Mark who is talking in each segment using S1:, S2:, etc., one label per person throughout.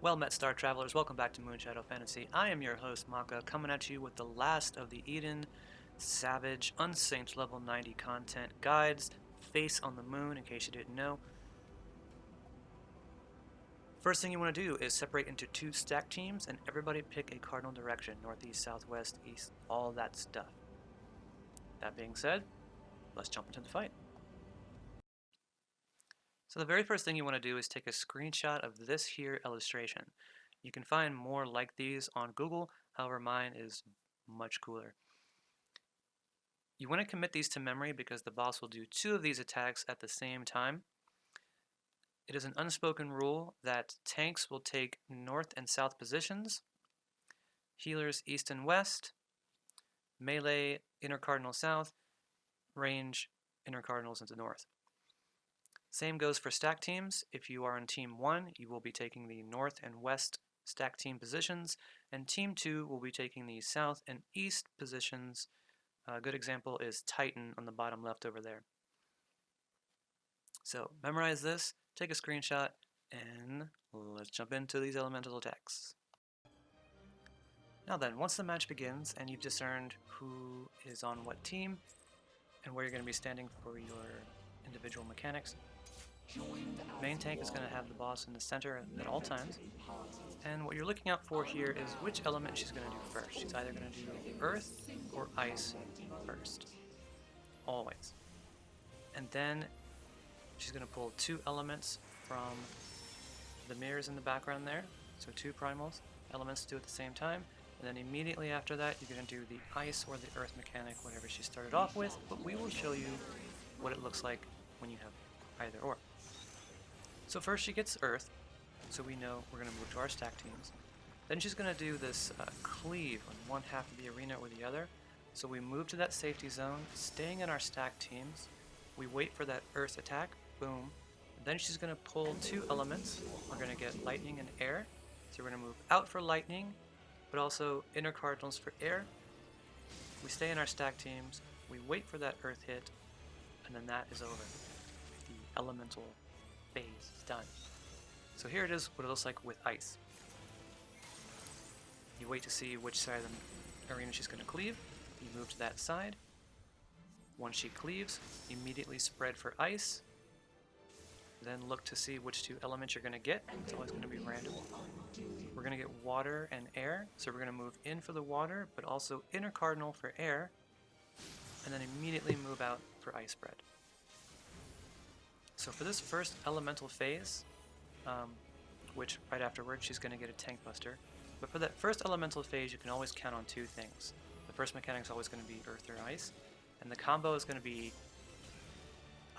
S1: Well met, Star Travelers. Welcome back to Moonshadow Fantasy. I am your host, Maka, coming at you with the last of the Eden Savage Unsynced level 90 content guides, Face on the Moon, in case you didn't know. First thing you want to do is separate into two stack teams and everybody pick a cardinal direction, northeast, southwest, east, all that stuff. That being said, let's jump into the fight. So the very first thing you want to do is take a screenshot of this here illustration. You can find more like these on Google, however mine is much cooler. You want to commit these to memory because the boss will do two of these attacks at the same time. It is an unspoken rule that tanks will take north and south positions, healers east and west, melee inner cardinal south, range inner cardinals into north. Same goes for stack teams. If you are on team 1, you will be taking the north and west stack team positions, and team 2 will be taking the south and east positions. A good example is Titan on the bottom left over there. So memorize this, take a screenshot, and let's jump into these elemental attacks. Now then, once the match begins and you've discerned who is on what team and where you're going to be standing for your individual mechanics, main tank is going to have the boss in the center at all times, and what you're looking out for here is which element she's going to do first. She's either going to do earth or ice first, always. And then she's going to pull two elements from the mirrors in the background there, so two primals, elements to do at the same time, and then immediately after that you're going to do the ice or the earth mechanic, whatever she started off with, but we will show you what it looks like when you have either or. So first she gets earth, so we know we're going to move to our stack teams. Then she's going to do this cleave on one half of the arena or the other. So we move to that safety zone, staying in our stack teams. We wait for that earth attack, boom. Then she's going to pull two elements. We're going to get lightning and air. So we're going to move out for lightning, but also inner cardinals for air. We stay in our stack teams. We wait for that earth hit, and then that is over. The elemental phase is done. So here it is, what it looks like with ice. You wait to see which side of the arena she's going to cleave. You move to that side. Once she cleaves, immediately spread for ice. Then look to see which two elements you're going to get. It's always going to be random. We're going to get water and air, so we're going to move in for the water, but also inner cardinal for air, and then immediately move out for ice spread. So for this first elemental phase, which right afterwards she's going to get a tank buster, but for that first elemental phase you can always count on two things. The first mechanic is always going to be earth or ice, and the combo is going to be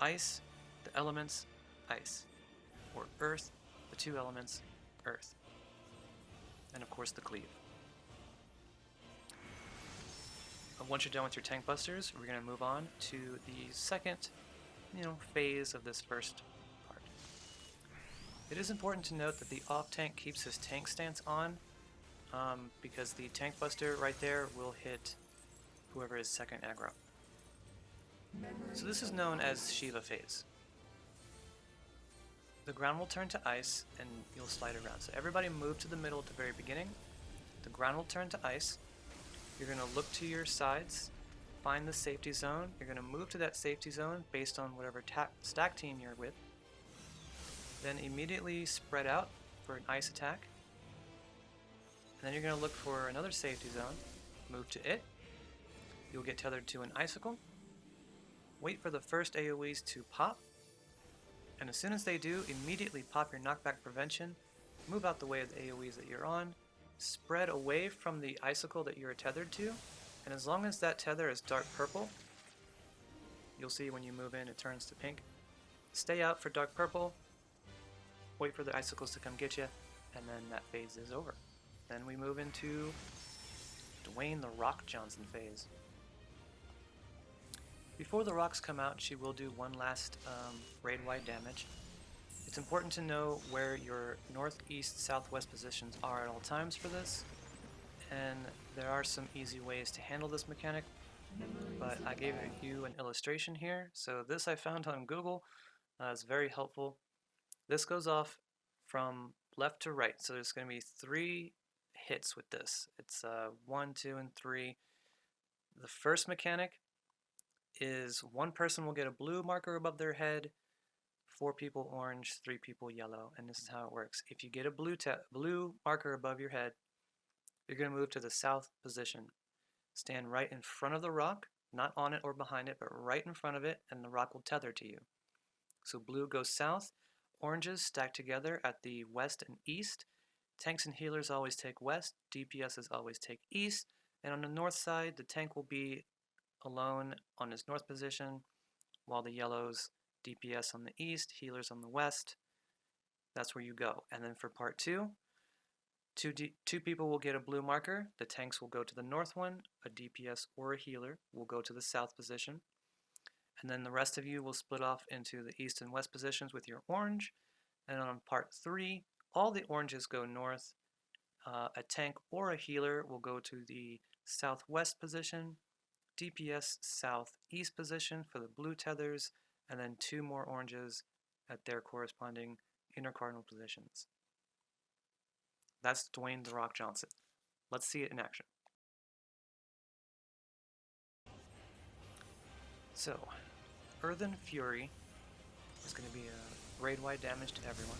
S1: ice, the elements, ice, or earth, the two elements, earth, and of course the cleave. Once you're done with your tank busters, we're going to move on to the second phase of this first part. It is important to note that the off tank keeps his tank stance on, because the tank buster right there will hit whoever is second aggro. So this is known as Shiva phase. The ground will turn to ice and you'll slide around. So everybody move to the middle at the very beginning. The ground will turn to ice. You're going to look to your sides, find the safety zone. You're going to move to that safety zone based on whatever stack team you're with. Then immediately spread out for an ice attack. And then you're going to look for another safety zone, move to it. You'll get tethered to an icicle. Wait for the first AoEs to pop. And as soon as they do, immediately pop your knockback prevention, move out the way of the AoEs that you're on, spread away from the icicle that you're tethered to, and as long as that tether is dark purple, you'll see when you move in it turns to pink. Stay out for dark purple, wait for the icicles to come get you, and then that phase is over. Then we move into Dwayne the Rock Johnson phase. Before the rocks come out, she will do one last raid-wide damage. It's important to know where your northeast, southwest positions are at all times for this, and there are some easy ways to handle this mechanic, but I gave you an illustration here. So this I found on Google. It's very helpful. This goes off from left to right. So there's going to be 3 hits with this. It's 1, 2, and 3. The first mechanic is 1 person will get a blue marker above their head, 4 people orange, 3 people yellow, and this is how it works. If you get a blue marker above your head, you're going to move to the south position. Stand right in front of the rock, not on it or behind it, but right in front of it, and the rock will tether to you. So blue goes south, oranges stack together at the west and east. Tanks and healers always take west, DPSs always take east, and on the north side, the tank will be alone on his north position, while the yellows, DPS on the east, healers on the west. That's where you go. And then for part 2, two people will get a blue marker. The tanks will go to the north one, a DPS or a healer will go to the south position. And then the rest of you will split off into the east and west positions with your orange. And on part 3, all the oranges go north. A tank or a healer will go to the southwest position, DPS southeast position for the blue tethers, and then 2 more oranges at their corresponding inner cardinal positions. That's Dwayne Rock Johnson. Let's see it in action. So, Earthen Fury is going to be a raid-wide damage to everyone.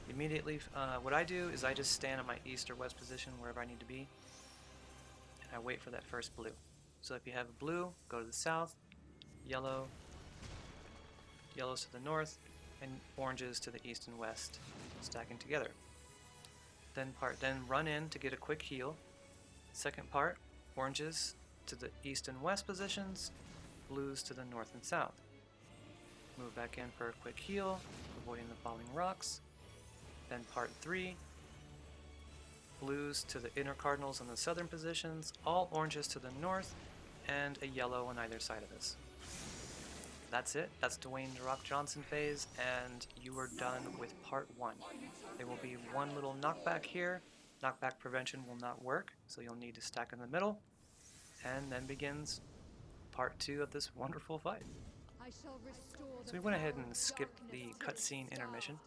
S1: Immediately, what I do is I just stand at my east or west position wherever I need to be, and I wait for that first blue. So if you have a blue, go to the south, yellow, yellows to the north, and oranges to the east and west, stacking together. Then run in to get a quick heal. Second part, oranges to the east and west positions, blues to the north and south. Move back in for a quick heal, avoiding the falling rocks. Then part 3, blues to the inner cardinals in the southern positions, all oranges to the north, and a yellow on either side of this. That's it. That's Dwayne Rock Johnson phase, and you are done with part 1. There will be one little knockback here. Knockback prevention will not work, so you'll need to stack in the middle, and then begins part 2 of this wonderful fight. So we went ahead and skipped the cutscene intermission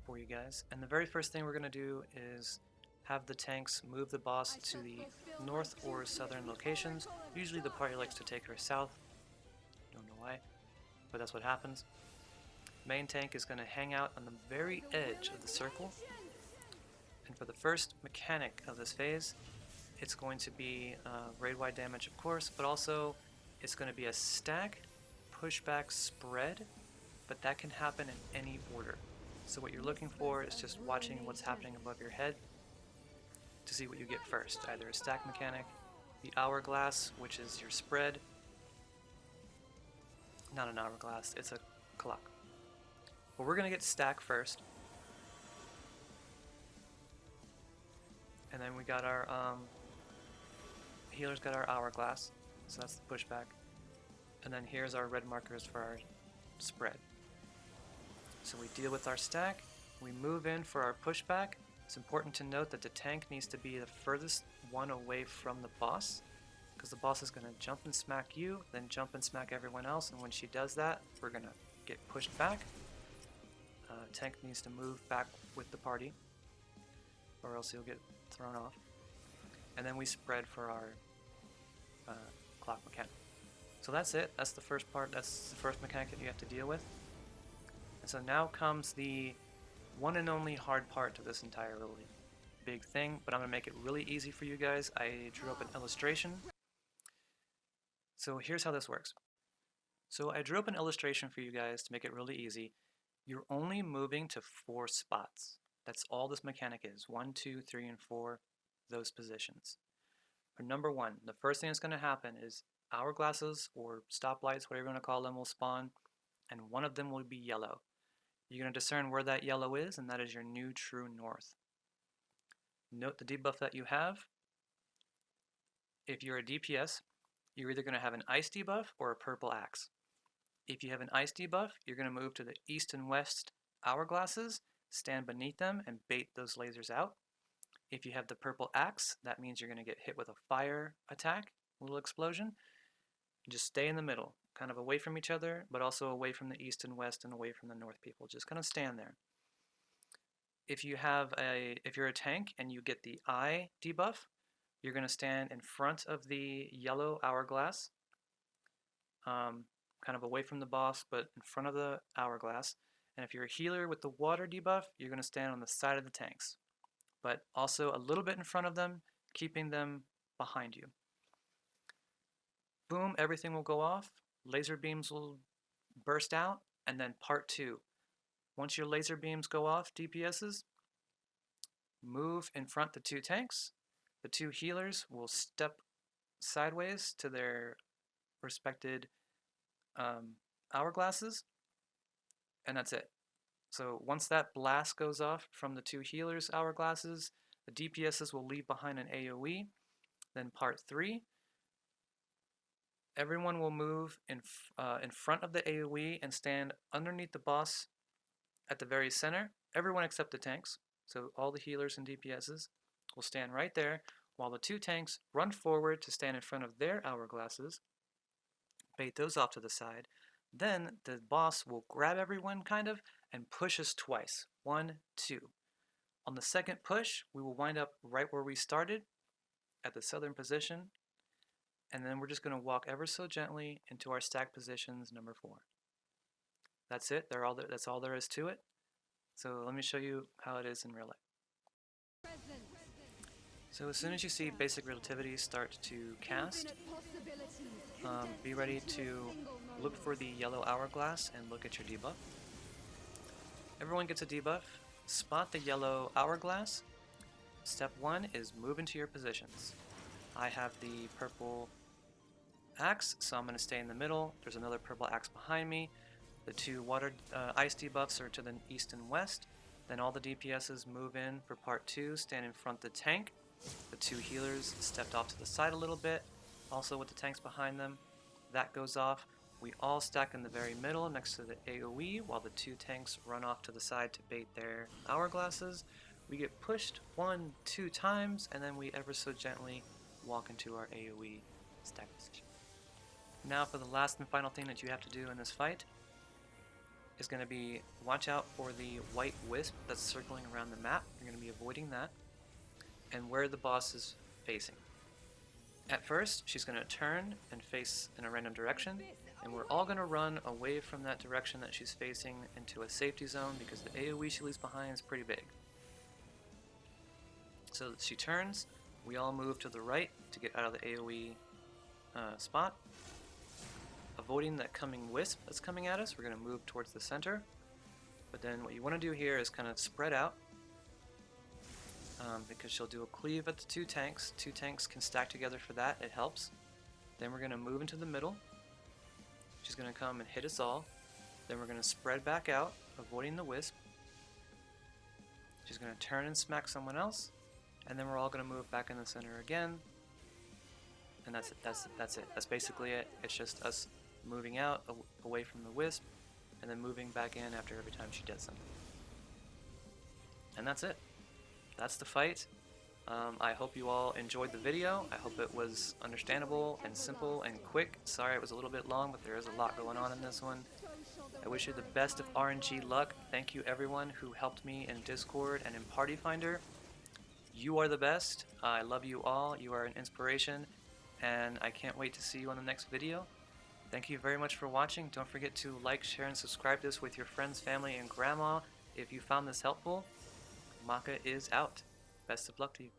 S1: for you guys, and the very first thing we're going to do is have the tanks move the boss to the north or southern locations. Usually the party likes to take her south. Don't know why, but that's what happens. Main tank is going to hang out on the very edge of the circle, and for the first mechanic of this phase, it's going to be raid-wide damage, of course, but also it's going to be a stack, pushback, spread, but that can happen in any order. So what you're looking for is just watching what's happening above your head to see what you get first. Either a stack mechanic, the hourglass, which is your spread. Not an hourglass, it's a clock. Well, we're going to get stack first. And then we got our healer's got our hourglass, so that's the pushback. And then here's our red markers for our spread. So we deal with our stack, we move in for our pushback. It's important to note that the tank needs to be the furthest one away from the boss, because the boss is going to jump and smack you, then jump and smack everyone else, and when she does that, we're going to get pushed back. Tank needs to move back with the party, or else he'll get thrown off. And then we spread for our clock mechanic. So that's it. That's the first part. That's the first mechanic that you have to deal with. And so now comes the one and only hard part to this entire really big thing, but I'm going to make it really easy for you guys. I drew up an illustration. So here's how this works. So I drew up an illustration for you guys to make it really easy. You're only moving to 4 spots. That's all this mechanic is. 1, 2, 3, and 4, those positions. For number 1, the first thing that's going to happen is hourglasses or stoplights, whatever you want to call them, will spawn, and one of them will be yellow. You're going to discern where that yellow is, and that is your new true north. Note the debuff that you have. If you're a DPS, you're either going to have an ice debuff or a purple axe. If you have an ice debuff, you're going to move to the east and west hourglasses, stand beneath them, and bait those lasers out. If you have the purple axe, that means you're going to get hit with a fire attack, a little explosion. Just stay in the middle, kind of away from each other, but also away from the east and west and away from the north people. Just kind of stand there. if you're a tank and you get the I debuff, you're going to stand in front of the yellow hourglass, kind of away from the boss, but in front of the hourglass. And if you're a healer with the water debuff, you're going to stand on the side of the tanks, but also a little bit in front of them, keeping them behind you. Boom, everything will go off, laser beams will burst out, and then part 2. Once your laser beams go off, DPSs, move in front the 2 tanks. The 2 healers will step sideways to their respected hourglasses, and that's it. So once that blast goes off from the 2 healers' hourglasses, the DPSs will leave behind an AoE. Then part 3, everyone will move in front of the AoE and stand underneath the boss at the very center. Everyone except the tanks, so all the healers and DPSs will stand right there, while the 2 tanks run forward to stand in front of their hourglasses, bait those off to the side. Then the boss will grab everyone kind of and push us twice. 1, 2. On the second push, we will wind up right where we started at the southern position, and then we're just going to walk ever so gently into our stack positions number 4. That's it. That's all there is to it. So let me show you how it is in real life. So as soon as you see basic relativity start to cast, be ready to look for the yellow hourglass and look at your debuff. Everyone gets a debuff. Spot the yellow hourglass. Step 1 is move into your positions. I have the purple axe, so I'm going to stay in the middle. There's another purple axe behind me. The 2 water ice debuffs are to the east and west. Then all the DPSs move in for part 2, stand in front of the tank. The 2 healers stepped off to the side a little bit, also with the tanks behind them. That goes off. We all stack in the very middle next to the AoE while the 2 tanks run off to the side to bait their hourglasses. We get pushed 1, 2 times, and then we ever so gently walk into our AoE stack position. Now for the last and final thing that you have to do in this fight is going to be watch out for the white wisp that's circling around the map. You're going to be avoiding that, and where the boss is facing. At first, she's going to turn and face in a random direction, and we're all going to run away from that direction that she's facing into a safety zone because the AoE she leaves behind is pretty big. So she turns, we all move to the right to get out of the AoE spot. Avoiding that coming wisp that's coming at us, we're going to move towards the center. But then what you want to do here is kind of spread out, because she'll do a cleave at the 2 tanks. 2 tanks can stack together for that, it helps. Then we're going to move into the middle. She's going to come and hit us all. Then we're going to spread back out, avoiding the wisp. She's going to turn and smack someone else, and then we're all going to move back in the center again. And that's it. That's basically it. It's just us moving out, away from the wisp, and then moving back in after every time she does something. And that's it. That's the fight. I hope you all enjoyed the video. I hope it was understandable and simple and quick. Sorry it was a little bit long, but there is a lot going on in this one. I wish you the best of RNG luck. Thank you everyone who helped me in Discord and in Party Finder. You are the best. I love you all. You are an inspiration, and I can't wait to see you on the next video. Thank you very much for watching. Don't forget to like, share, and subscribe this with your friends, family, and grandma if you found this helpful. Maka is out. Best of luck to you.